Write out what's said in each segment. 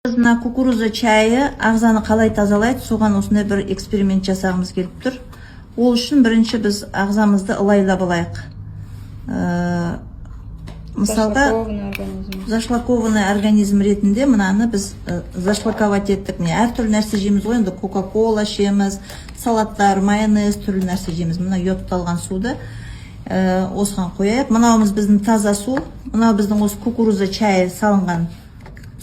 Мына кукуруза чайы ағзаны қалай тазалайды, соған осындай бір эксперимент жасағымыз келіп тұр. Ол үшін бірінші біз ағзамызды ылайлап алайық. Мысалға, зашлакованный организм ретінде мынаны біз зашлаковать еттік. Әртүрлі нәрсе жейміз ғой, енді кока-кола ішеміз, салаттар, майонез, түрлі нәрсе жейміз. Мына йодталған суды осыған қояйық. Мынауымыз біздің таза су, мынау біздің осы кукуруза чайы салынған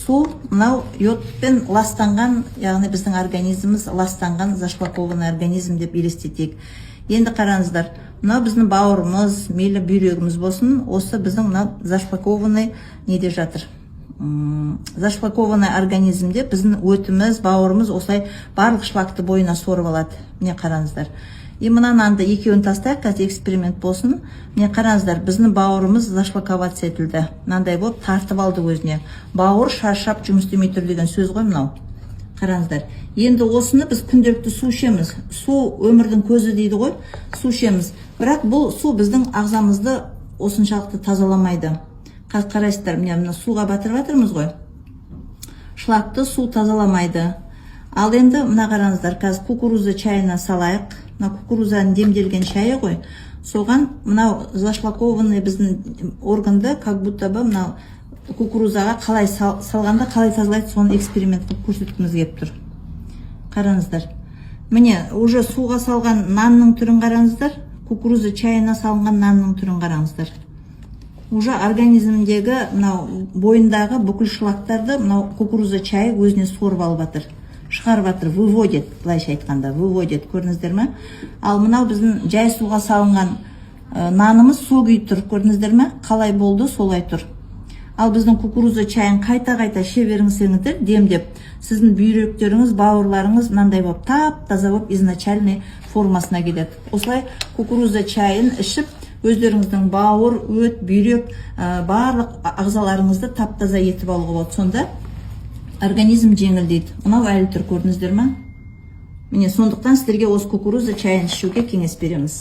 су, мынау йодпен ластанған, яғни біздің организміміз ластанған зашлакованный организм деп елестетейік. Енді қараңыздар, мынау біздің бауырымыз, мейлі бүйрегіміз болсын, осы біздің мынау зашлакованный неде жатыр. Зашлакованный организмде біздің өтіміз, бауырымыз осылай барлық шлакты бойына сорып алады. Міне қараңыздар. И мынаны екеуін тастайық, қазір эксперимент болсын. Міне қараңыздар, біздің бауырымыз зашлаковаться етілді. Мынандай болып тартып алды өзіне. Бауыр шаршап жұмыс істемей тұр деген сөз ғой мынау. Қараңыздар. Енді осыны біз күнделікті су ішеміз. Су өмірдің көзі дейді ғой. Су ішеміз. Бірақ бұл су біздің ағзамызды осыншалықты тазаламайды. Қарайсыздар, мына суға батырып жатырмыз ғой. Шлакты су тазаламайды. Ал енді мына қараңыздар, қазір кукуруза чайына салайық. Мына кукурузаның демделген шайы ғой. Соған мынау зашлакованный біздің органды, как будто бы мынау кукурузаға қалай салғанда қалай тазалайды, соны эксперимент қылып көрсеткіміз келіп тұр. Қараңыздар. Міне, уже суға салған нанның түрін қараңыздар. Кукуруза чайына салынған нанның түрін қараңыздар. Уже организмдегі мынау бойындағы бүкіл шлактарды мынау кукуруза чайы өзіне сорып алып жатыр. Шығарып жатыр, выводит, былайша айтқанда, выводит, көрдіңіздер ме? Ал мынау біздің жай суға салынған нанымыз сол күйі тұр, көрдіңіздер ме? Қалай болды, солай тұр. Ал біздің кукуруза чайын қайта-қайта іше беріңіздер, демдеп, сіздің бүйректеріңіз, бауырларыңыз мынандай болып, тап-таза болып изначальный формасына келеді. Осылай кукуруза чайын ішіп, өздеріңіздің бауыр, өт, бүйрек, барлық ағзаларыңызды тап-таза етіп алуға болады. Сонда организм жеңілдейді. Мынау әлі тұр, көрдіңіздер ме? Міне, сондықтан сіздерге осы кукуруза чайын ішуге кеңес береміз.